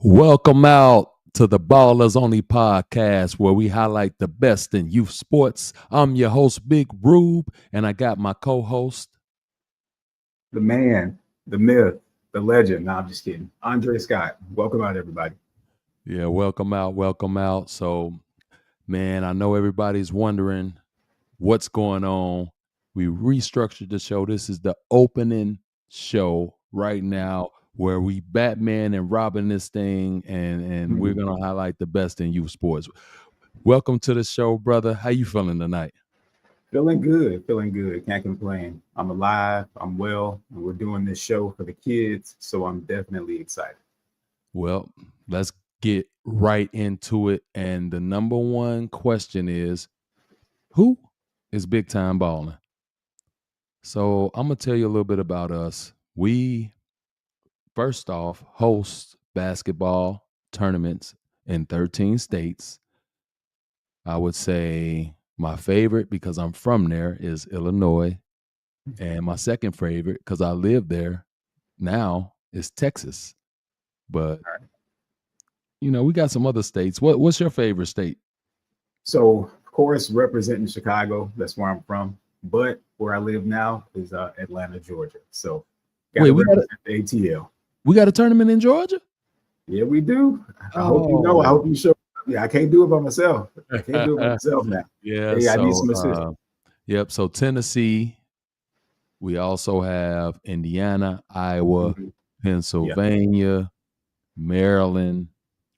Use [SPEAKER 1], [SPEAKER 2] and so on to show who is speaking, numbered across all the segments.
[SPEAKER 1] Welcome out to the Ballers Only podcast, where we highlight the best in youth sports. I'm your host, Big Rube, and I got my co-host.
[SPEAKER 2] The man, the myth, the legend. No, I'm just kidding. Andre Scott. Welcome out, everybody.
[SPEAKER 1] Yeah, welcome out, welcome out. So, man, I know everybody's wondering what's going on. We restructured the show. This is the opening show right now where we Batman and Robin this thing, and we're gonna highlight the best in youth sports. Welcome to the show, brother. How you feeling tonight?
[SPEAKER 2] Feeling good, feeling good. Can't complain. I'm alive, I'm well, and we're doing this show for the kids, so I'm definitely excited.
[SPEAKER 1] Well, let's get right into it. And the number one question is, who is big time balling? So I'm gonna tell you a little bit about us. We first off host basketball tournaments in 13 states. I would say my favorite, because I'm from there, is Illinois. And my second favorite, because I live there now, is Texas. But we got some other states. What's your favorite state?
[SPEAKER 2] So, of course, representing Chicago, that's where I'm from. But where I live now is Atlanta, Georgia. So, got to represent the ATL.
[SPEAKER 1] We got a tournament in Georgia?
[SPEAKER 2] Yeah, we do. I hope you know. I hope you show. Yeah, I can't do it by myself. I can't do it by myself now.
[SPEAKER 1] Yeah,
[SPEAKER 2] I need some assistance.
[SPEAKER 1] Yep. So Tennessee. We also have Indiana, Iowa, Pennsylvania, Maryland.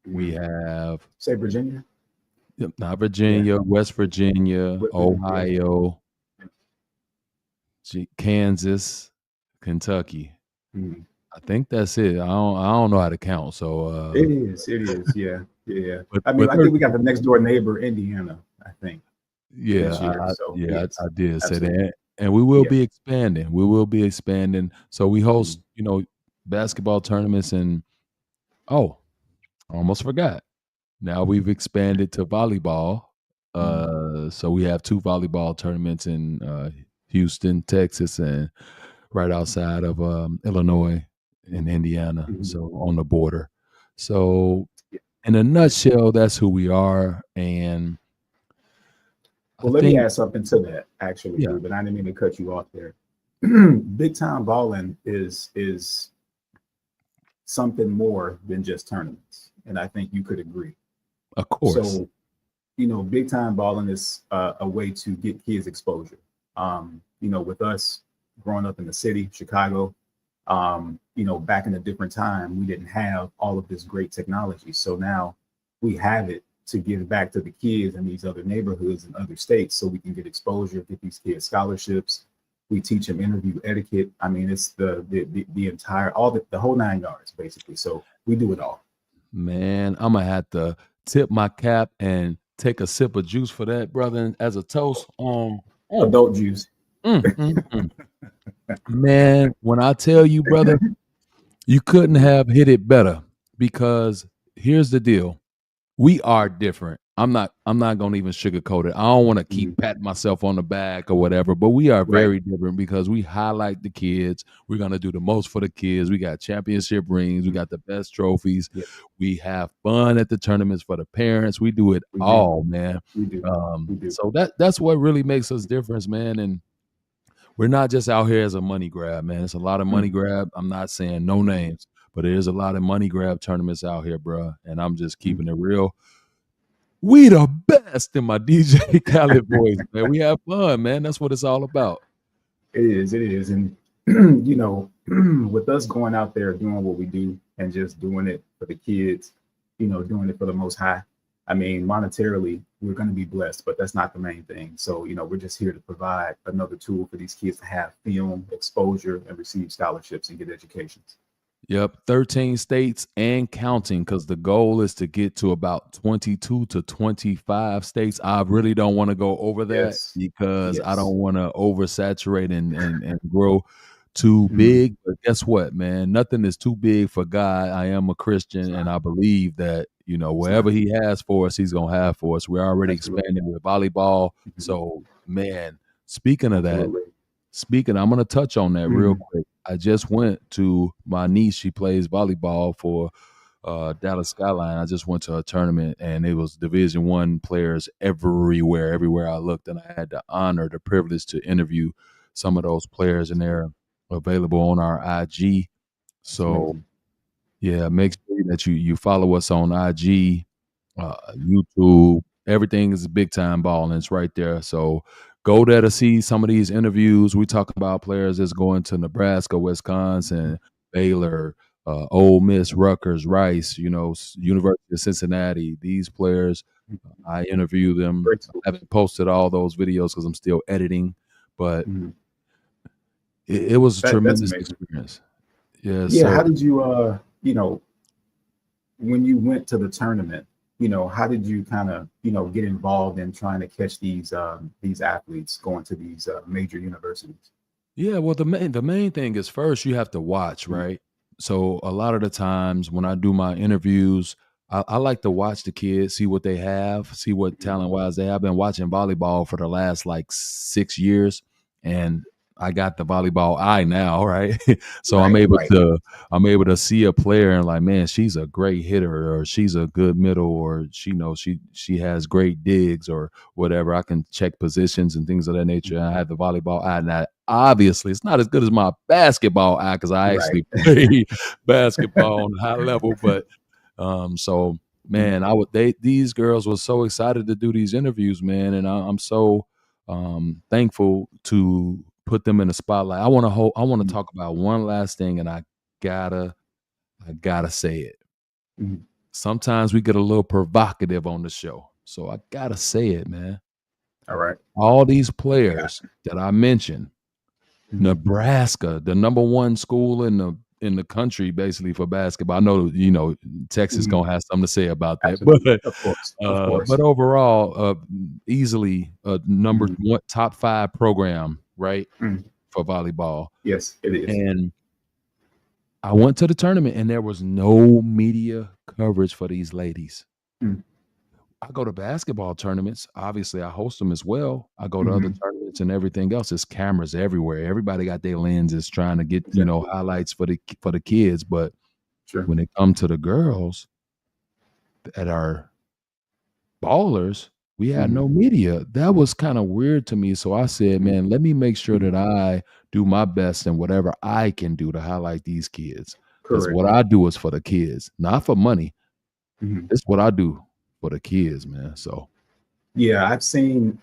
[SPEAKER 1] We have
[SPEAKER 2] say Virginia.
[SPEAKER 1] Not Virginia, West Virginia, Ohio, Kansas, Kentucky. I think that's it. I don't know how to count. So
[SPEAKER 2] it is. Yeah. I think we got the next door neighbor, Indiana. I think.
[SPEAKER 1] Yeah, I did say that, and we will be expanding. We will be expanding. So we host, basketball tournaments, and I almost forgot. Now we've expanded to volleyball. So we have 2 volleyball tournaments in Houston, Texas, and right outside of Illinois and Indiana, so on the border. So in a nutshell, that's who we are. And
[SPEAKER 2] let me add something to that, actually, but I didn't mean to cut you off there. Big time balling is something more than just tournaments, and I think you could agree.
[SPEAKER 1] Of course.
[SPEAKER 2] So, big time balling is a way to get kids exposure. With us growing up in the city, Chicago, back in a different time, we didn't have all of this great technology. So now we have it to give back to the kids in these other neighborhoods and other states, so we can get exposure, get these kids scholarships. We teach them interview etiquette. I mean, it's the entire, the whole 9 yards, basically. So we do it all.
[SPEAKER 1] Man, I'm gonna have to tip my cap and take a sip of juice for that, brother, as a toast.
[SPEAKER 2] Adult juice.
[SPEAKER 1] Man, when I tell you, brother, you couldn't have hit it better, because here's the deal. We are different. I'm not gonna even sugarcoat it. I don't want to keep patting myself on the back or whatever, but we are very different, because we highlight the kids. We're gonna do the most for the kids. We got championship rings. We got the best trophies. We have fun at the tournaments for the parents. We do it all, man.
[SPEAKER 2] We do.
[SPEAKER 1] So that's what really makes us different, man. And we're not just out here as a money grab, man. It's a lot of money grab. I'm not saying no names, but there's a lot of money grab tournaments out here, bro. And I'm just keeping it real. We the best in my DJ Khaled voice, man. We have fun, man. That's what it's all about.
[SPEAKER 2] It is. And, with us going out there doing what we do and just doing it for the kids, doing it for the Most High. I mean, monetarily, we're going to be blessed, but that's not the main thing. So, we're just here to provide another tool for these kids to have film exposure and receive scholarships and get educations.
[SPEAKER 1] Yep, 13 states and counting, because the goal is to get to about 22 to 25 states. I really don't want to go over that, because I don't want to oversaturate and grow too big. But guess what, man? Nothing is too big for God. I am a Christian, and I believe that, wherever he has for us, he's going to have for us. We're already expanding with volleyball. So, man, speaking of that, I'm going to touch on that real quick. I just went to my niece. She plays volleyball for Dallas Skyline. I just went to a tournament, and it was Division I players everywhere I looked, and I had the honor, the privilege to interview some of those players, and they're available on our IG.
[SPEAKER 2] It's
[SPEAKER 1] So
[SPEAKER 2] amazing.
[SPEAKER 1] yeah, make sure that you follow us on IG, YouTube. Everything is Big Time Ball, and it's right there. So go there to see some of these interviews. We talk about players that's going to Nebraska, Wisconsin, Baylor, Ole Miss, Rutgers, Rice. University of Cincinnati. These players, I interview them.
[SPEAKER 2] Great
[SPEAKER 1] I
[SPEAKER 2] school.
[SPEAKER 1] haven't posted all those videos because I'm still editing, but
[SPEAKER 2] Mhm.
[SPEAKER 1] it was a
[SPEAKER 2] That's
[SPEAKER 1] tremendous
[SPEAKER 2] amazing.
[SPEAKER 1] experience. Yeah.
[SPEAKER 2] Yeah.
[SPEAKER 1] So
[SPEAKER 2] How did you, when you went to the tournament, how did you kind of, get involved in trying to catch these athletes going to these major universities?
[SPEAKER 1] yeah, well, the main thing is first you have to watch,
[SPEAKER 2] Mhm.
[SPEAKER 1] right? So a lot of the times when I do my interviews, I like to watch the kids, see what they have, see what talent wise they have. I've been watching volleyball for the last like 6 years, and I got the volleyball eye now, right? So I'm
[SPEAKER 2] Right,
[SPEAKER 1] able
[SPEAKER 2] right.
[SPEAKER 1] to I'm able to see a player and like, man, she's a great hitter, or she's a good middle, or she has great digs, or whatever. I can check positions and things of that nature. I have the volleyball eye. Now, obviously, it's not as good as my basketball eye because I
[SPEAKER 2] Right.
[SPEAKER 1] actually play basketball on a high level. But so
[SPEAKER 2] Mhm.
[SPEAKER 1] man, these girls were so excited to do these interviews, man, and I'm so thankful to put them in the spotlight. I want to
[SPEAKER 2] Mhm.
[SPEAKER 1] talk about one last thing, and I gotta say it.
[SPEAKER 2] Mhm.
[SPEAKER 1] Sometimes we get a little provocative on the show, so I gotta say it, man.
[SPEAKER 2] All right.
[SPEAKER 1] All these
[SPEAKER 2] I got
[SPEAKER 1] players that I mentioned,
[SPEAKER 2] it. Mhm.
[SPEAKER 1] Nebraska, the number one school in the country, basically for basketball. I know Texas
[SPEAKER 2] Mhm.
[SPEAKER 1] gonna have something to say about that,
[SPEAKER 2] Absolutely. Of course. Of
[SPEAKER 1] but
[SPEAKER 2] course.
[SPEAKER 1] overall, easily a number
[SPEAKER 2] Mhm.
[SPEAKER 1] one top 5 program, right,
[SPEAKER 2] Mhm.
[SPEAKER 1] for volleyball.
[SPEAKER 2] Yes, it is.
[SPEAKER 1] And I went to the tournament, and there was no media coverage for these ladies.
[SPEAKER 2] Mhm.
[SPEAKER 1] I go to basketball tournaments. Obviously, I host them as well. I go to other
[SPEAKER 2] Mhm.
[SPEAKER 1] tournaments and everything else. There's cameras everywhere. Everybody got their lenses trying to get,
[SPEAKER 2] Exactly.
[SPEAKER 1] highlights for the kids. But
[SPEAKER 2] Sure.
[SPEAKER 1] when it comes to the girls that are ballers, we had
[SPEAKER 2] Mhm.
[SPEAKER 1] no media. That was kind of weird to me. So I said,
[SPEAKER 2] Mhm.
[SPEAKER 1] man, let me make sure
[SPEAKER 2] Mhm.
[SPEAKER 1] that I do my best and whatever I can do to highlight these kids. Because
[SPEAKER 2] Correct.
[SPEAKER 1] what I do is for the kids, not for money.
[SPEAKER 2] Mhm.
[SPEAKER 1] It's what I do for the kids, man. So
[SPEAKER 2] Yeah, I've seen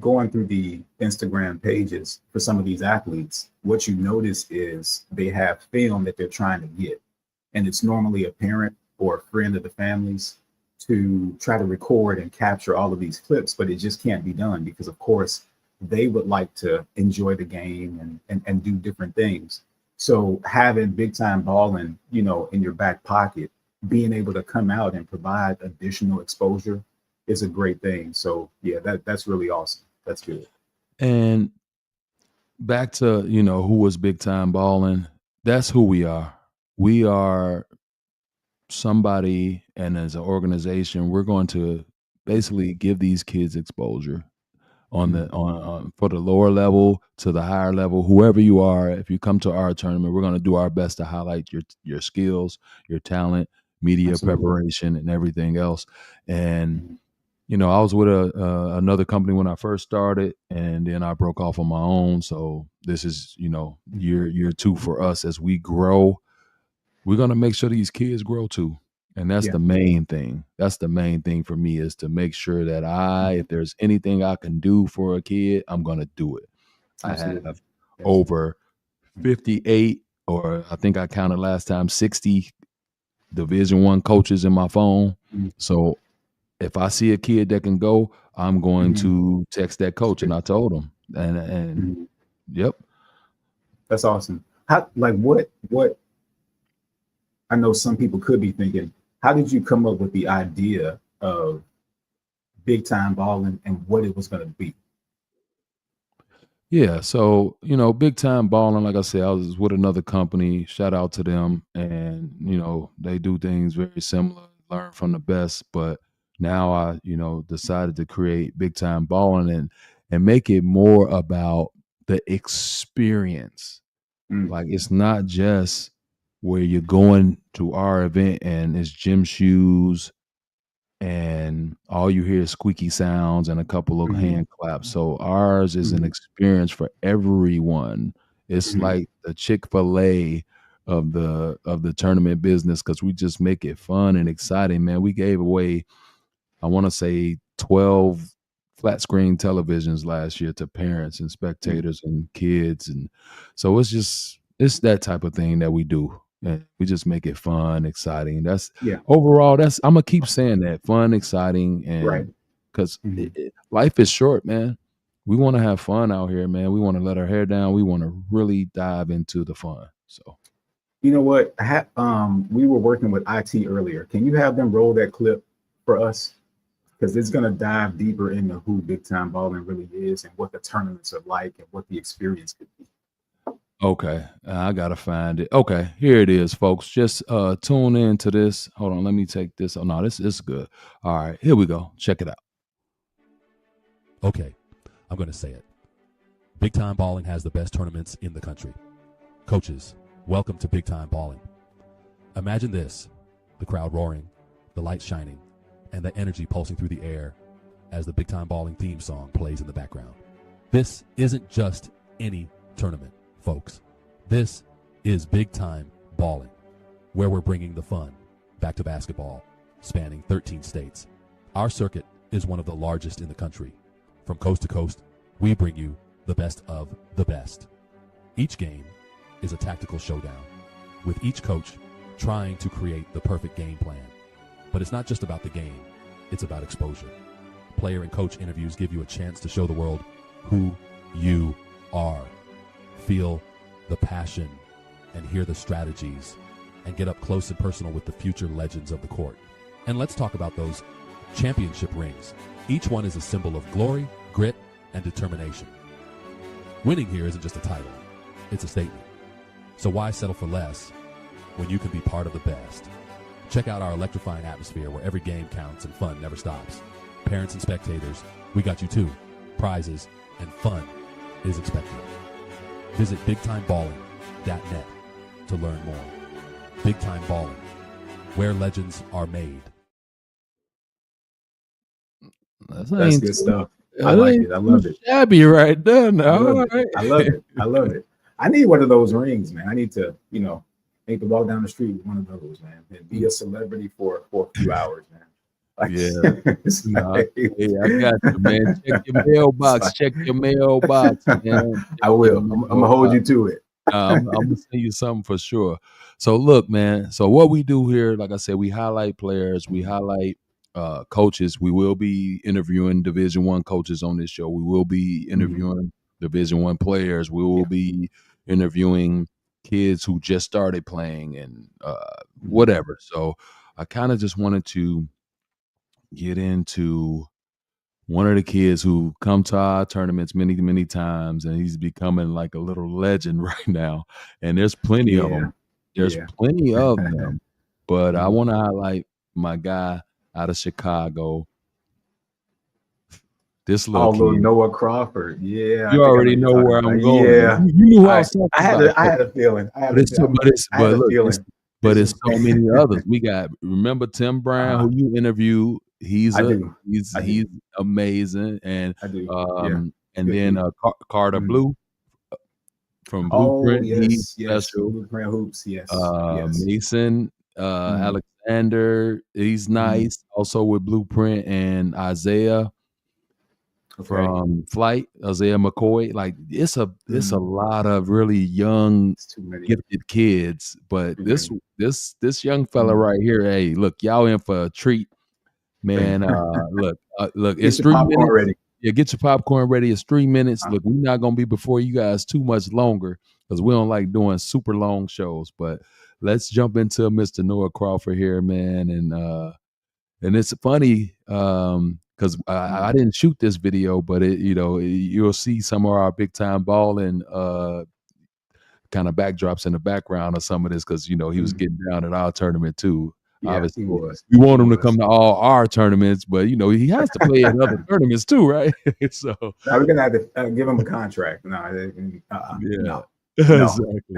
[SPEAKER 2] going through the Instagram pages for some of these athletes, what you notice is they have film that they're trying to get. And it's normally a parent or a friend of the families to try to record and capture all of these clips, but it just can't be done because, of course, they would like to enjoy the game and do different things. So having big time balling, in your back pocket, being able to come out and provide additional exposure is a great thing. So yeah, that's really awesome. That's good.
[SPEAKER 1] and back to who was big time balling. That's who we are. We are somebody, and as an organization, we're going to basically give these kids exposure on
[SPEAKER 2] Mhm.
[SPEAKER 1] the on for the lower level to the higher level. Whoever you are, if you come to our tournament, we're going to do our best to highlight your skills, your talent, media
[SPEAKER 2] Absolutely.
[SPEAKER 1] preparation, and everything else. And
[SPEAKER 2] Mhm.
[SPEAKER 1] I was with another company when I first started, and then I broke off on my own. So this is
[SPEAKER 2] Mhm.
[SPEAKER 1] year 2 for us as we grow. We're gonna make sure these kids grow too, and that's
[SPEAKER 2] Yeah.
[SPEAKER 1] the main thing. That's the main thing for me, is to make sure that
[SPEAKER 2] Mhm.
[SPEAKER 1] if there's anything I can do for a kid, I'm gonna do it. I
[SPEAKER 2] Absolutely.
[SPEAKER 1] have
[SPEAKER 2] Yes.
[SPEAKER 1] over 58, or I think I counted last time, 60 Division I coaches in my phone.
[SPEAKER 2] Mhm.
[SPEAKER 1] So if I see a kid that can go, I'm going
[SPEAKER 2] Mhm.
[SPEAKER 1] to text that coach, and I told him. And
[SPEAKER 2] Mhm.
[SPEAKER 1] yep.
[SPEAKER 2] That's awesome. How, like, what I know some people could be thinking, how did you come up with the idea of big time balling and what it was going to be?
[SPEAKER 1] Yeah, so big time balling. Like I said, I was with another company. Shout out to them, and they do things very similar. Learn from the best, but now I decided to create big time balling, and make it more about the experience.
[SPEAKER 2] Mm.
[SPEAKER 1] Like, it's not just where you're going to our event and it's gym shoes and all you hear is squeaky sounds and a couple of hand claps. So ours is an experience for everyone. It's like the Chick-fil-A of the tournament business, because we just make it fun and exciting, man. We gave away, I want to say, 12 flat screen televisions last year to parents and spectators and kids. And so it's that type of thing that we do. And we just make it fun, exciting. That's overall, I'm gonna keep saying that, fun, exciting, and because life is short, man. We want to have fun out here, man. We want to let our hair down. We want to really dive into the fun. So,
[SPEAKER 2] you know what? We were working with IT earlier. Can you have them roll that clip for us? Because it's gonna dive deeper into who Big Time Balling really is and what the tournaments are like and what the experience could be.
[SPEAKER 1] Okay, I gotta find it. Okay, here it is, folks. Just tune in to this. Hold on, let me take this. Oh no, this is good. All right, here we go. Check it out.
[SPEAKER 3] Okay, I'm gonna say it. Big Time Balling has the best tournaments in the country. Coaches, welcome to Big Time Balling. Imagine this: the crowd roaring, the lights shining, and the energy pulsing through the air as the Big Time Balling theme song plays in the background. This isn't just any tournament, folks. This is Big Time Balling, where we're bringing the fun back to basketball, spanning 13 states. Our circuit is one of the largest in the country. From coast to coast, we bring you the best of the best. Each game is a tactical showdown, with each coach trying to create the perfect game plan. But it's not just about the game, it's about exposure. Player and coach interviews give you a chance to show the world who you are. Feel the passion and hear the strategies and get up close and personal with the future legends of the court. And let's talk about those championship rings. Each one is a symbol of glory, grit, and determination. Winning here isn't just a title, it's a statement. So why settle for less when you can be part of the best? Check out our electrifying atmosphere where every game counts and fun never stops. Parents and spectators, we got you too. Prizes and fun is expected. Visit BigTimeBalling.net to learn more. Big Time Balling, where legends are made.
[SPEAKER 2] That's good stuff. I like it. I love it.
[SPEAKER 1] Shabby right there. No,
[SPEAKER 2] I love it. I love it. I need one of those rings, man. I need to, walk down the street with one of those, man, and be a celebrity for a few hours, man.
[SPEAKER 1] Like, hey, I got you, man. Check your mailbox. Check your mailbox, man.
[SPEAKER 2] I will. I'm gonna hold you to it.
[SPEAKER 1] I'm gonna send you something for sure. So look, man. So what we do here, like I said, we highlight players. We highlight coaches. We will be interviewing Division I coaches on this show. We will be interviewing Division I players. We will be interviewing kids who just started playing and whatever. So I kind of just wanted to get into one of the kids who come to our tournaments many, many times, and he's becoming like a little legend right now. And there's plenty of them. There's plenty of them. But I want to highlight my guy out of Chicago. This little kid.
[SPEAKER 2] Noah Crawford. Yeah.
[SPEAKER 1] You already know where I'm going.
[SPEAKER 2] Yeah.
[SPEAKER 1] You knew who I was talking about.
[SPEAKER 2] I had a feeling.
[SPEAKER 1] But it's so many others. We got, remember Tim Brown, who you interviewed. He's amazing. And and then Carter Blue from Blueprint. He's special.
[SPEAKER 2] Blueprint Hoops, yes.
[SPEAKER 1] Mason Alexander, he's nice. Also with Blueprint, and Isaiah from Flight, Isaiah McCoy. Like it's a lot of really young, gifted kids. But this young fella right here, hey, look, y'all in for a treat. Man, look, it's 3 minutes. Ready. Yeah, get your popcorn ready. It's 3 minutes. Look, we're not gonna be before you guys too much longer because we don't like doing super long shows. But let's jump into Mr. Noah Crawford here, man. And it's funny because I didn't shoot this video, but you'll see some of our Big Time Balling kind of backdrops in the background of some of this because he was getting down at our tournament too.
[SPEAKER 2] Yeah,
[SPEAKER 1] obviously, we want him to come to all our tournaments, but he has to play in other tournaments too, right? So
[SPEAKER 2] now we're gonna have to give him a contract. No. No.
[SPEAKER 1] Exactly.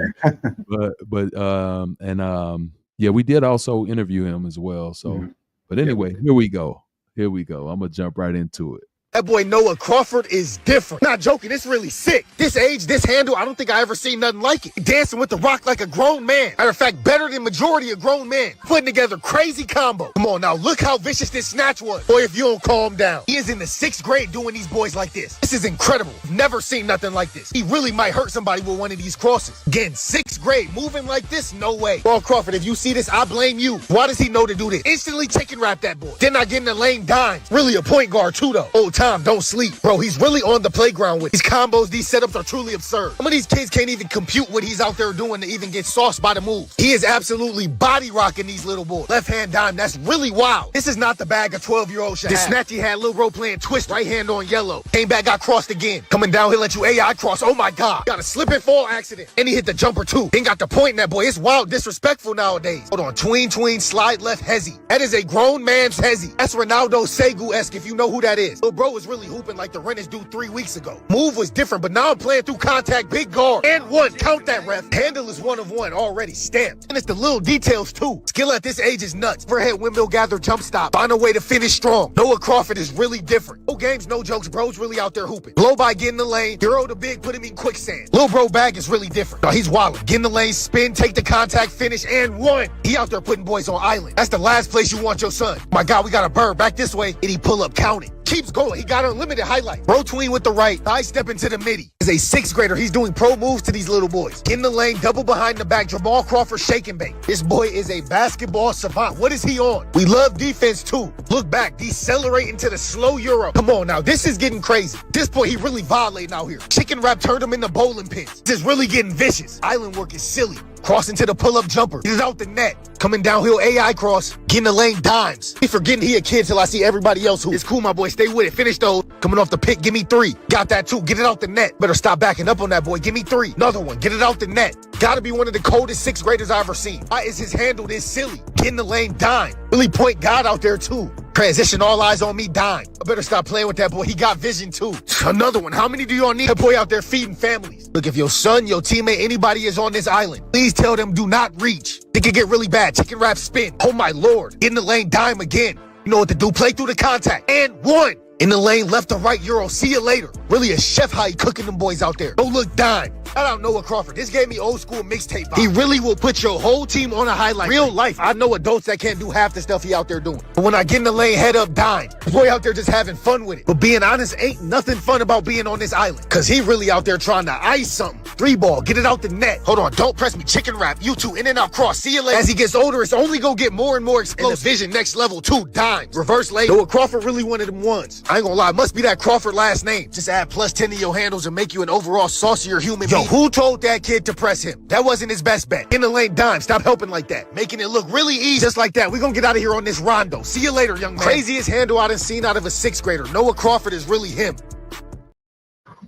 [SPEAKER 1] Yeah, we did also interview him as well. So,
[SPEAKER 2] Mhm.
[SPEAKER 1] but
[SPEAKER 2] Yeah, we
[SPEAKER 1] anyway,
[SPEAKER 2] did.
[SPEAKER 1] here we go. Here we go. I'm gonna jump right into it.
[SPEAKER 4] That boy Noah Crawford is different. Not joking, it's really sick. This age, this handle, I don't think I ever seen nothing like it. Dancing with the rock like a grown man. Matter of fact, better than majority of grown men. Putting together crazy combo. Come on now, look how vicious this snatch was. Boy, if you don't calm down. He is in the 6th grade doing these boys like this. This is incredible. Never seen nothing like this. He really might hurt somebody with one of these crosses. Again, 6th grade, moving like this, no way. Ball Crawford, if you see this, I blame you. Why does he know to do this? Instantly chicken wrap that boy. Then not getting the lane dimes. Really a point guard too though. Old time, don't sleep. Bro, he's really on the playground with these combos. These setups are truly absurd. Some of these kids can't even compute what he's out there doing to even get sauced by the moves. He is absolutely body rocking these little boys. Left hand dime, that's really wild. This is not the bag a 12-year-old should have. This snatch he had, Lil Bro playing twist, right hand on yellow. Came back, got crossed again. Coming down, he'll let you AI cross. Oh my God. Got a slip and fall accident. And he hit the jumper too. Then got the point in that boy. It's wild, disrespectful nowadays. Hold on, tween, slide left hezzy. That is a grown man's hezzy. That's Ronaldo Segu-esque if you know who that is. Lil Bro was really hooping like the Rennes do 3 weeks ago. Move was different, but now I'm playing through contact, big guard. And one, count that ref. Handle is 1 of 1, already stamped. And it's the little details too. Skill at this age is nuts. Overhead windmill gather jump stop. Find a way to finish strong. Noah Crawford is really different. No games, no jokes, bro's really out there hooping. Blow by, get in the lane. Euro the big, put him in quicksand. Lil Bro bag is really different. No, he's wildin'. Get in the lane, spin, take the contact, finish, and one. He out there putting boys on island. That's the last place you want your son. My God, we got a bird back this way. And he pull up, count it. Keeps going. He got unlimited highlight. Bro tween with the right. I step into the midi. As a 6th grader, he's doing pro moves to these little boys. In the lane, double behind the back. Jamal Crawford shake and bake. This boy is a basketball savant. What is he on? We love defense too. Look back, decelerate into the slow Euro. Come on now, this is getting crazy. This boy, he really violating out here. Chicken wrap turned him into bowling pins. This is really getting vicious. Island work is silly. Crossing to the pull-up jumper. Get it out the net. Coming downhill AI cross. Getting the lane dimes. He forgetting he a kid till I see everybody else who. It's cool, my boy. Stay with it. Finish those. Coming off the pick. Give me 3. Got that too. Get it out the net. Better stop backing up on that boy. Give me 3. Another one. Get it out the net. Gotta be one of the coldest 6th graders I ever seen. Why is his handle this silly? Getting the lane dime. Really point God out there too. Transition, all eyes on me, dime. I better stop playing with that boy. He got vision too. Another one. How many do y'all need? That boy out there feeding families. Look, if your son, your teammate, anybody is on this island, please tell them do not reach. It could get really bad. Chicken wrap spin. Oh my Lord. Get in the lane, dime again. You know what to do. Play through the contact. And one. In the lane, left to right, Euro. See you later. Really a chef how he cooking them boys out there. Don't look dime. Shout out Noah Crawford. This gave me old school mixtape. He really will put your whole team on a highlight. Real life. I know adults that can't do half the stuff he out there doing. But when I get in the lane, head up, dime. The boy out there just having fun with it. But being honest, ain't nothing fun about being on this island. Cause he really out there trying to ice something. 3 ball, get it out the net. Hold on, don't press me. Chicken wrap. You two, in and out cross. See you later. As he gets older, it's only gonna get more and more explosive. And the vision next level, 2 dimes. Reverse lay. Noah Crawford really one of them ones. I ain't gonna lie, must be that Crawford last name. Just add +10 to your handles and make you an overall saucier human being. Yo, who told that kid to press him? That wasn't his best bet. In the lane, dime. Stop helping like that. Making it look really easy. Just like that. We're gonna get out of here on this rondo. See you later, young man. Craziest handle I done seen out of a 6th grader. Noah Crawford is really him.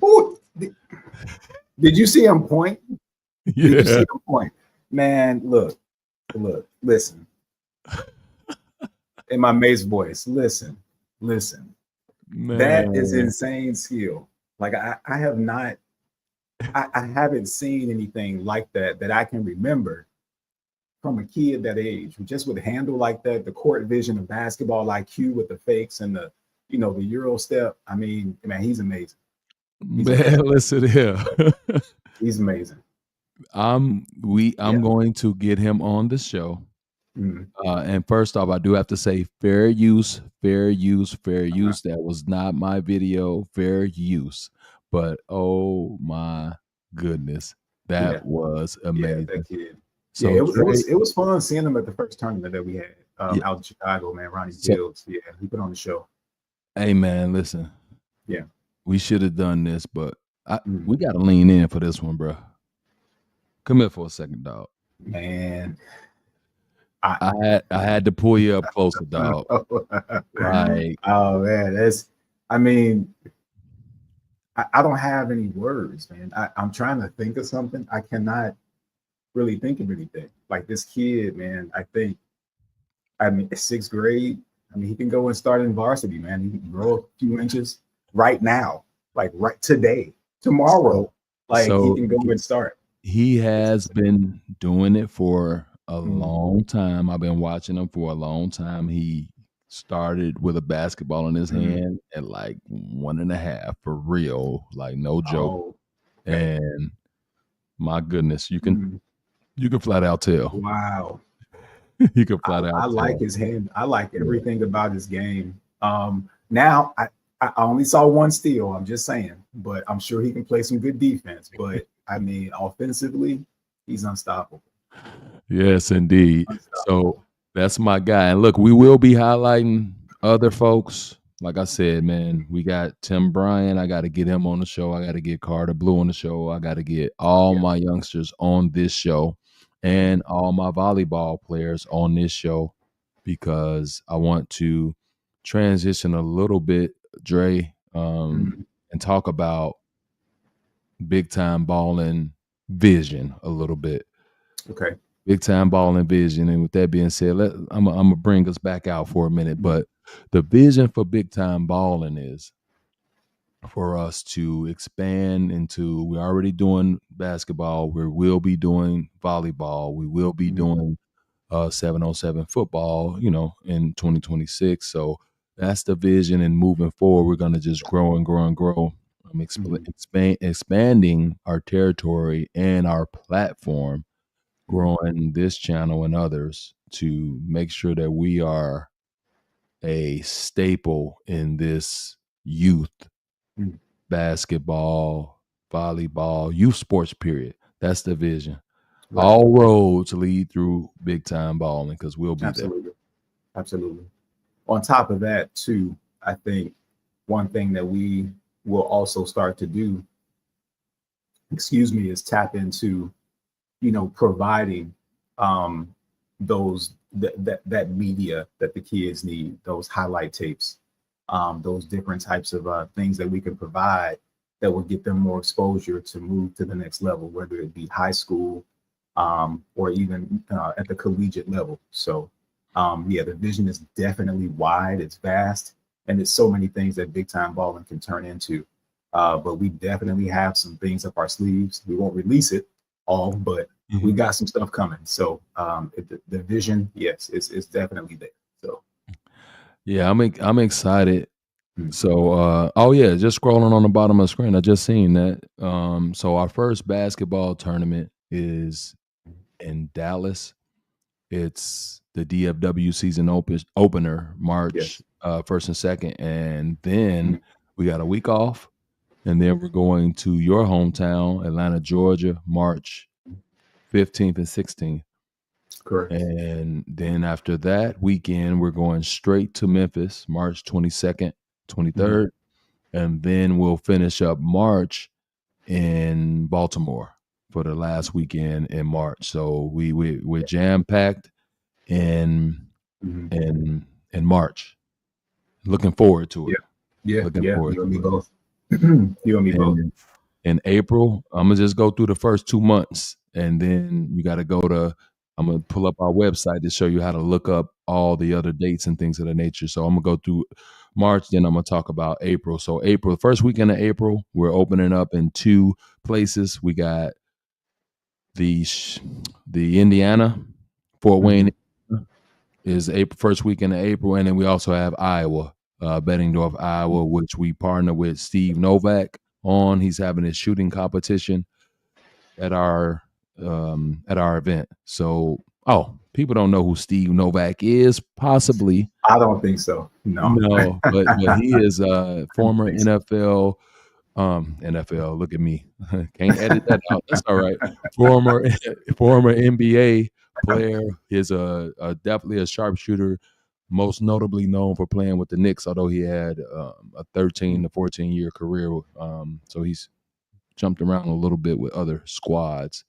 [SPEAKER 2] Ooh, did you see him point? Did you see him point? Man, look, listen. In my Mace voice, listen.
[SPEAKER 1] Man.
[SPEAKER 2] That is insane skill. Like I haven't seen anything like that I can remember from a kid that age, just with handle like that, the court vision of basketball IQ with the fakes and the Euro step. I mean, man, he's amazing.
[SPEAKER 1] Listen here.
[SPEAKER 2] He's amazing.
[SPEAKER 1] I'm going to get him on the show. And first off, I do have to say fair use. That was not my video. Fair use. But oh my goodness, that was amazing.
[SPEAKER 2] Yeah, that kid.
[SPEAKER 1] So
[SPEAKER 2] it was fun seeing him at the first tournament that we had out in Chicago, man. Ronnie Fields. Yeah, he put on the show.
[SPEAKER 1] Hey man, listen.
[SPEAKER 2] Yeah.
[SPEAKER 1] We should have done this, but we got to lean in for this one, bro. Come here for a second, dog.
[SPEAKER 2] Man.
[SPEAKER 1] I had to pull you up closer, dog. Like,
[SPEAKER 2] oh man, I don't have any words, man. I'm trying to think of something. I cannot really think of anything. Like this kid, man, I mean, 6th grade. I mean, he can go and start in varsity, man. He can grow a few inches right now, like right today, tomorrow. Like he can go and start.
[SPEAKER 1] He has been doing it for a
[SPEAKER 2] Mhm.
[SPEAKER 1] long time. I've been watching him for a long time. He started with a basketball in his
[SPEAKER 2] Mhm.
[SPEAKER 1] hand at like 1.5 for real, like no joke.
[SPEAKER 2] Oh, okay.
[SPEAKER 1] And my goodness,
[SPEAKER 2] Mhm.
[SPEAKER 1] you can flat out tell.
[SPEAKER 2] Wow.
[SPEAKER 1] You can
[SPEAKER 2] I,
[SPEAKER 1] flat
[SPEAKER 2] I
[SPEAKER 1] out
[SPEAKER 2] like
[SPEAKER 1] tell.
[SPEAKER 2] his hand. I like
[SPEAKER 1] Yeah.
[SPEAKER 2] everything about his game. Now I only saw one steal. I'm just saying, but I'm sure he can play some good defense. But I mean, offensively, he's unstoppable.
[SPEAKER 1] Yes, indeed. So
[SPEAKER 2] Unstoppable.
[SPEAKER 1] that's my guy. And look, we will be highlighting other folks. Like I said, man, we got Tim Bryan. I got to get him on the show. I got to get Carter Blue on the show. I got to get all
[SPEAKER 2] Yeah.
[SPEAKER 1] my youngsters on this show and all my volleyball players on this show because I want to transition a little bit, Dre,
[SPEAKER 2] Mhm.
[SPEAKER 1] and talk about big time balling vision a little bit.
[SPEAKER 2] Okay.
[SPEAKER 1] Big time balling vision. And with that being said, I'm gonna bring us back out for a minute.
[SPEAKER 2] Mhm.
[SPEAKER 1] But the vision for big time balling is for us to expand into. We're already doing basketball. We will be doing volleyball. We will be
[SPEAKER 2] Mhm.
[SPEAKER 1] doing 7-on-7 football. In 2026. So that's the vision. And moving forward, we're gonna just grow and grow and grow.
[SPEAKER 2] Mhm.
[SPEAKER 1] Expanding our territory and our platform,
[SPEAKER 2] Mhm.
[SPEAKER 1] growing this channel and others to make sure that we are a staple in this youth
[SPEAKER 2] Mhm.
[SPEAKER 1] basketball, volleyball, youth sports period. That's the vision.
[SPEAKER 2] Right.
[SPEAKER 1] All roads lead through big time balling because we'll be there.
[SPEAKER 2] Absolutely. Absolutely. On top of that, too, I think one thing that we will also start to do, is tap into, providing um, those that media that the kids need, those highlight tapes, those different types of things that we can provide that will get them more exposure to move to the next level, whether it be high school or even at the collegiate level. So, yeah, the vision is definitely wide, it's vast, and it's so many things that big time balling can turn into. But we definitely have some things up our sleeves. We won't release it all, but we
[SPEAKER 1] Mhm.
[SPEAKER 2] got some stuff coming. So the vision, yes, it's definitely there. So
[SPEAKER 1] Yeah, I'm excited.
[SPEAKER 2] mm,
[SPEAKER 1] So oh yeah, just scrolling on the bottom of the screen, I just seen that. So our first basketball tournament is in Dallas. It's the DFW season opener, March
[SPEAKER 2] yes.
[SPEAKER 1] 1st and 2nd. And then
[SPEAKER 2] Mm,
[SPEAKER 1] we got a week off. And then we're going to your hometown, Atlanta, Georgia, March 15th and 16th.
[SPEAKER 2] correct.
[SPEAKER 1] And then after that weekend, we're going straight to Memphis, March 22nd,
[SPEAKER 2] Mhm.
[SPEAKER 1] 23rd. And then we'll finish up March in Baltimore for the last weekend in March. So we're jam packed in
[SPEAKER 2] Mhm.
[SPEAKER 1] in in March. Looking forward to
[SPEAKER 2] Yeah,
[SPEAKER 1] it.
[SPEAKER 2] yeah,
[SPEAKER 1] Looking
[SPEAKER 2] yeah.
[SPEAKER 1] forward
[SPEAKER 2] You and me
[SPEAKER 1] to it.
[SPEAKER 2] both. You and me both.
[SPEAKER 1] And in April, I'm gonna just go through the first 2 months, and then you got to go to. I'm gonna pull up our website to show you how to look up all the other dates and things of that nature. So I'm gonna go through March, then I'm gonna talk about April. So April, first weekend of April, we're opening up in 2 places. We got the the Indiana, Fort Wayne
[SPEAKER 2] Mhm.
[SPEAKER 1] is April, first weekend of April, and then we also have Iowa, Bettendorf, Iowa, which we partner with Steve Novak on. He's having his shooting competition at our event. So, oh, people don't know who Steve Novak is, possibly.
[SPEAKER 2] I don't think so. No,
[SPEAKER 1] No, but he
[SPEAKER 2] I
[SPEAKER 1] is a
[SPEAKER 2] don't
[SPEAKER 1] former
[SPEAKER 2] think so.
[SPEAKER 1] NFL, look at me. Can't edit that out. That's all right. Former former NBA player, is a definitely a sharpshooter, most notably known for playing with the Knicks, although he had a 13 to 14 year career. So he's jumped around a little bit with other squads.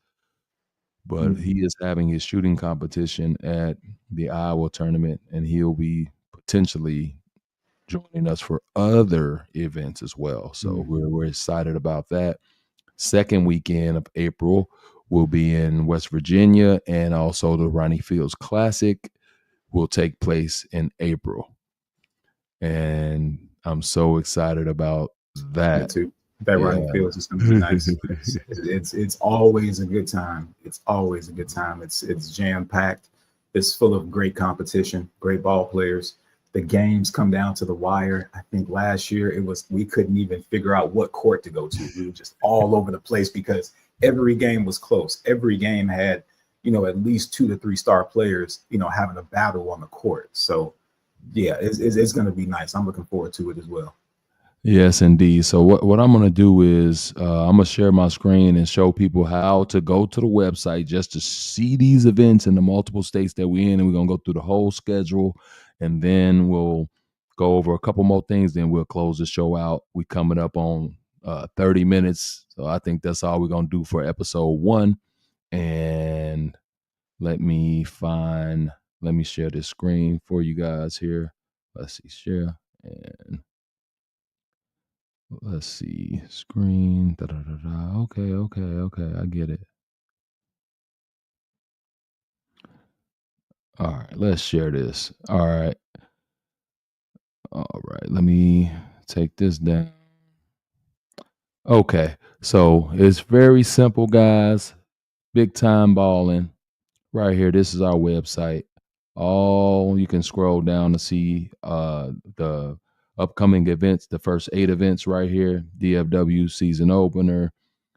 [SPEAKER 1] But
[SPEAKER 2] Mhm.
[SPEAKER 1] he is having his shooting competition at the Iowa tournament, and he'll be potentially joining us for other events as well. So
[SPEAKER 2] Mhm.
[SPEAKER 1] we're excited about that. Second weekend of April will be in West Virginia, and also the Ronnie Fields Classic will take place in April. And I'm so excited about
[SPEAKER 2] Me
[SPEAKER 1] that.
[SPEAKER 2] too. That
[SPEAKER 1] Yeah.
[SPEAKER 2] Ronnie Fields is going to be nice. It's always a good time. It's always a good time. It's jam packed. It's full of great competition, great ball players. The games come down to the wire. I think last year we couldn't even figure out what court to go to. We were just all over the place because every game was close. Every game had, at least 2 to 3 star players, having a battle on the court. So yeah, it's going to be nice. I'm looking forward to it as well.
[SPEAKER 1] Yes, indeed. So what I'm going to do is I'm going to share my screen and show people how to go to the website just to see these events in the multiple states that we're in. And we're going to go through the whole schedule, and then we'll go over a couple more things. Then we'll close the show out. We're coming up on 30 minutes. So I think that's all we're going to do for episode 1. And let me share this screen for you guys here. Let's see, share, and let's see, screen. Okay. I get it. All right, let's share this. All right. Let me take this down. Okay, so it's very simple, guys. Big Time Balling. Right here, this is our website. You can scroll down to see the upcoming events, the first 8 events right here. DFW season opener,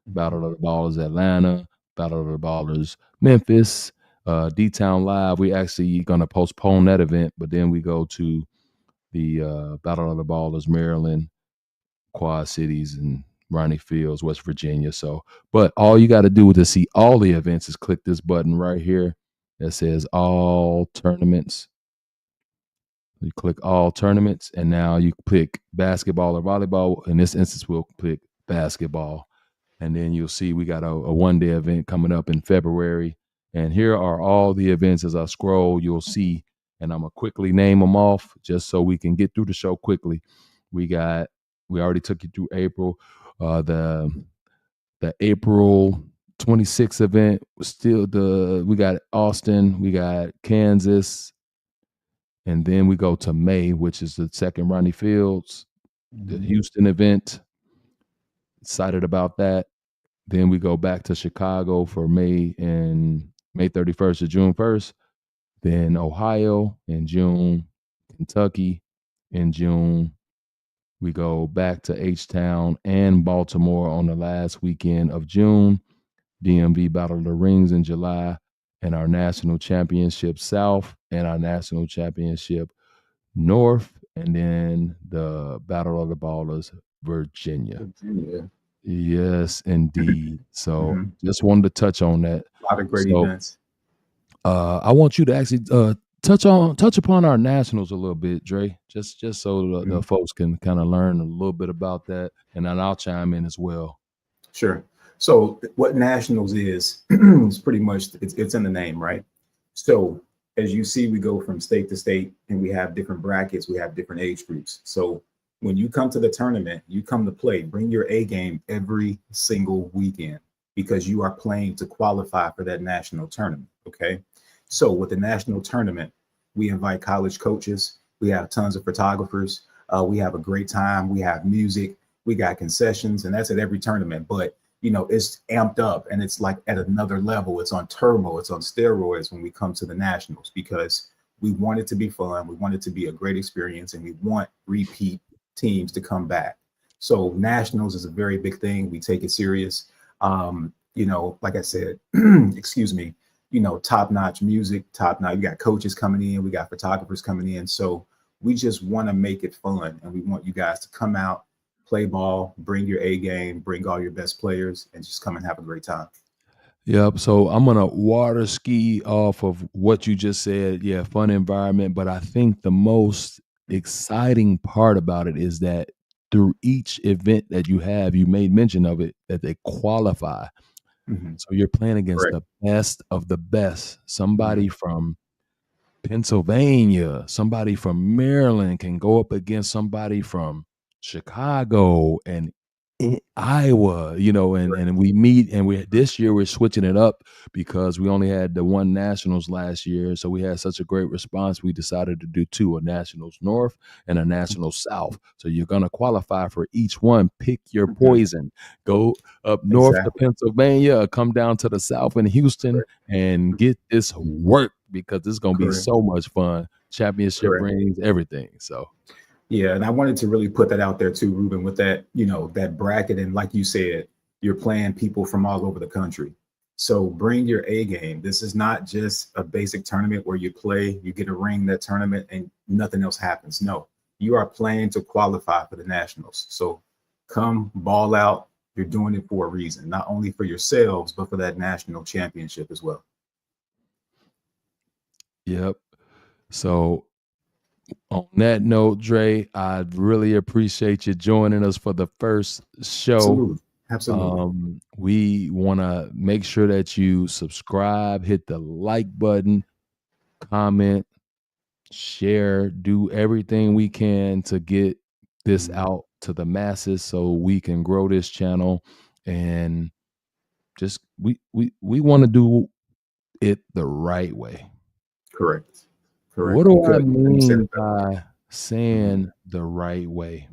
[SPEAKER 1] Battle of the Ballers Atlanta, Battle of the Ballers Memphis, D-Town Live. We actually gonna postpone that event, but then we go to the Battle of the Ballers Maryland, Quad Cities, and Ronnie Fields, West Virginia. So, but all you got to do to see all the events is click this button right here that says all tournaments. You click all tournaments, and now you click basketball or volleyball. In this instance, we'll click basketball. And then you'll see we got a one-day event coming up in February. And here are all the events. As I scroll, you'll see, and I'm going to quickly name them off just so we can get through the show quickly. We already took you through April. The April 26th event was still we got Austin, we got Kansas, and then we go to May, which is the second Ronnie Fields, the Houston event. Excited about that. Then we go back to Chicago for May 31st to June 1st. Then Ohio in June, Kentucky in June. We go back to H-Town and Baltimore on the last weekend of June. DMV Battle of the Rings in July, and our National Championship South and our National Championship North, and then the Battle of the Ballers Virginia. Yes, indeed. So just wanted to touch on that.
[SPEAKER 2] A lot of great events.
[SPEAKER 1] I want you to actually touch upon our nationals a little bit, Dre, just so the folks can kind of learn a little bit about that, and then I'll chime in as well.
[SPEAKER 2] Sure. So what nationals is pretty much it's in the name, right? So as you see, we go from state to state, and we have different brackets, we have different age groups. So when you come to the tournament, you come to play, bring your A game every single weekend, because you are playing to qualify for that national tournament. Okay. So with the national tournament, we invite college coaches. We have tons of photographers. We have a great time. We have music. We got concessions, and that's at every tournament. But, it's amped up, and it's like at another level. It's on turbo. It's on steroids when we come to the nationals, because we want it to be fun. We want it to be a great experience, and we want repeat teams to come back. So nationals is a very big thing. We take it serious. Like I said, excuse me, top-notch music, top-notch. We got coaches coming in, we got photographers coming in. So we just want to make it fun, and we want you guys to come out, play ball, bring your A game, bring all your best players, and just come and have a great time.
[SPEAKER 1] Yep. So I'm going to water ski off of what you just said. Yeah, fun environment. But I think the most exciting part about it is that through each event that you have, you made mention of it, that they qualify. So you're playing against the best of the best. Somebody from Pennsylvania, somebody from Maryland can go up against somebody from Chicago, and in Iowa, and we meet, and this year we're switching it up because we only had the one nationals last year, so we had such a great response. We decided to do two: a nationals north and a nationals south. So you're gonna qualify for each one. Pick your poison. Go up north to
[SPEAKER 2] Exactly.
[SPEAKER 1] Pennsylvania, or come down to the south in Houston,
[SPEAKER 2] Correct.
[SPEAKER 1] and get this work because it's gonna be
[SPEAKER 2] Correct.
[SPEAKER 1] so much fun. Championship
[SPEAKER 2] Correct.
[SPEAKER 1] rings, everything. So
[SPEAKER 2] Yeah, and I wanted to really put that out there too, Ruben, with that, that bracket. And like you said, you're playing people from all over the country. So bring your A game. This is not just a basic tournament where you play, you get a ring that tournament, and nothing else happens. No, you are playing to qualify for the nationals. So come ball out. You're doing it for a reason, not only for yourselves, but for that national championship as well.
[SPEAKER 1] yep. So on that note, Dre, I really appreciate you joining us for the first show.
[SPEAKER 2] Absolutely. Absolutely.
[SPEAKER 1] We want to make sure that you subscribe, hit the like button, comment, share, do everything we can to get this out to the masses so we can grow this channel. And just we want to do it the right way.
[SPEAKER 2] Correct. Correct.
[SPEAKER 1] What do I
[SPEAKER 2] Good. You said
[SPEAKER 1] mean
[SPEAKER 2] it better.
[SPEAKER 1] by saying the right way?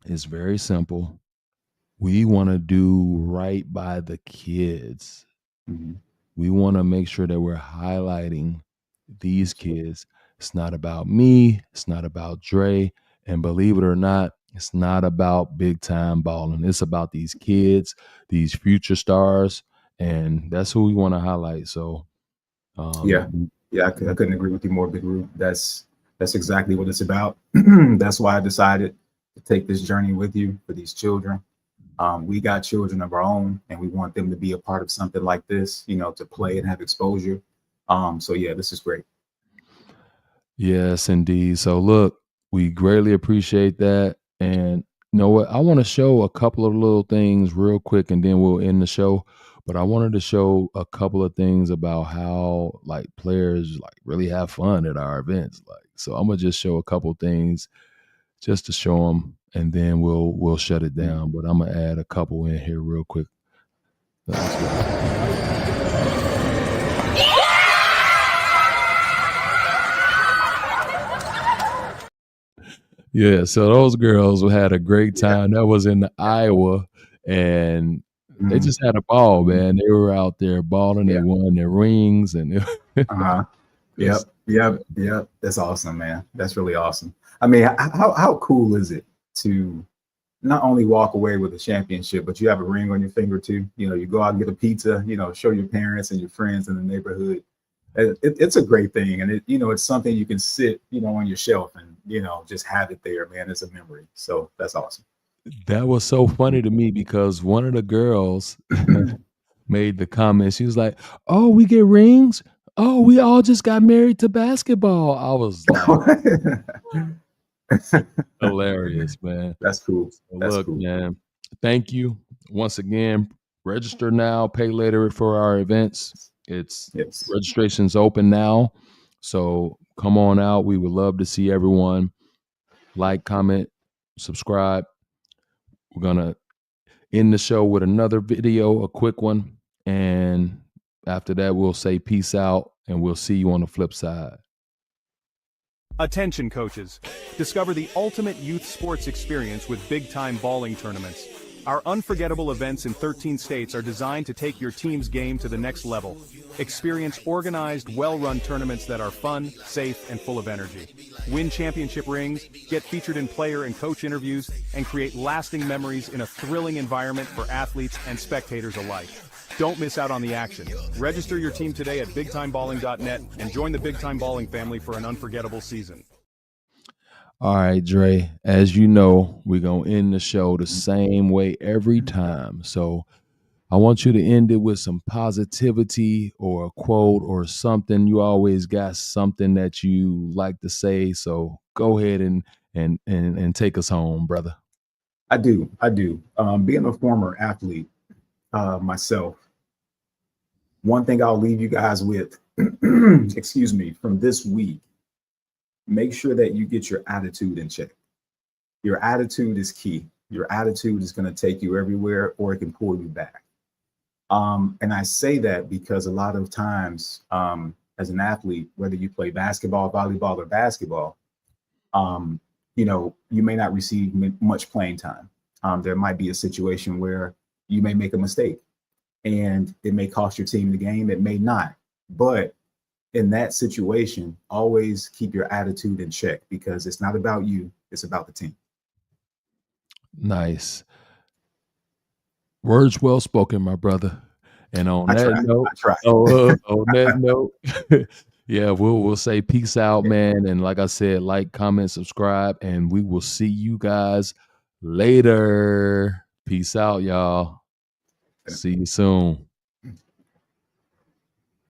[SPEAKER 1] It's very simple. We want to do right by the kids.
[SPEAKER 2] Mhm.
[SPEAKER 1] We want to make sure that we're highlighting these kids. It's not about me. It's not about Dre. And believe it or not, it's not about big time balling. It's about these kids, these future stars, and that's who we want to highlight. So,
[SPEAKER 2] Yeah. Yeah, I couldn't agree with you more, Big Root. That's exactly what it's about. That's why I decided to take this journey with you for these children. We got children of our own, and we want them to be a part of something like this, to play and have exposure. So yeah, this is great.
[SPEAKER 1] Yes, indeed. So look, we greatly appreciate that. And you know what? I want to show a couple of little things real quick and then we'll end the show. But I wanted to show a couple of things about how like players like really have fun at our events. Like, so I'm gonna just show a couple things just to show them, and then we'll shut it down. But I'm gonna add a couple in here real quick. Let's go. Yeah, so those girls had a great time. That was in Iowa, and they just had a ball, man. They were out there balling. They
[SPEAKER 2] Yeah.
[SPEAKER 1] won their rings, and
[SPEAKER 2] Uh-huh. Yep. That's awesome, man. That's really awesome. I mean, how cool is it to not only walk away with a championship, but you have a ring on your finger too? You go out and get a pizza, show your parents and your friends in the neighborhood. It's a great thing, and it's something you can sit, on your shelf and just have it there, man. It's a memory, so that's awesome.
[SPEAKER 1] that was so funny to me because one of the girls made the comment. She was like, "Oh, we get rings. Oh, we all just got married to basketball." I was like, hilarious, man.
[SPEAKER 2] That's cool.
[SPEAKER 1] So
[SPEAKER 2] That's
[SPEAKER 1] look,
[SPEAKER 2] cool.
[SPEAKER 1] man, thank you once again. Register now, pay later for our events. It's
[SPEAKER 2] Yes.
[SPEAKER 1] registration's open now. So come on out. We would love to see everyone. Like, comment, subscribe. We're gonna end the show with another video, a quick one. And after that, we'll say peace out and we'll see you on the flip side.
[SPEAKER 5] Attention coaches, discover the ultimate youth sports experience with big time balling tournaments. Our unforgettable events in 13 states are designed to take your team's game to the next level. Experience organized, well-run tournaments that are fun, safe, and full of energy. Win championship rings, get featured in player and coach interviews, and create lasting memories in a thrilling environment for athletes and spectators alike. Don't miss out on the action. Register your team today at BigTimeBalling.net and join the Big Time Balling family for an unforgettable season.
[SPEAKER 1] All right, Dre, as you know, we're going to end the show the same way every time. So I want you to end it with some positivity or a quote or something. You always got something that you like to say. So go ahead and take us home, brother.
[SPEAKER 2] I do. Being a former athlete myself, one thing I'll leave you guys with, excuse me, from this week, make sure that you get your attitude in check. Your attitude is key. Your attitude is going to take you everywhere, or it can pull you back. And I say that because a lot of times, as an athlete, whether you play basketball, volleyball, or basketball, you may not receive much playing time. There might be a situation where you may make a mistake and it may cost your team the game. It may not. But in that situation, always keep your attitude in check, because it's not about you, it's about the team.
[SPEAKER 1] Nice. Words well spoken, my brother. And on that note, yeah, we'll say peace out, man. And like I said, like, comment, subscribe, and we will see you guys later. Peace out, y'all. See you soon.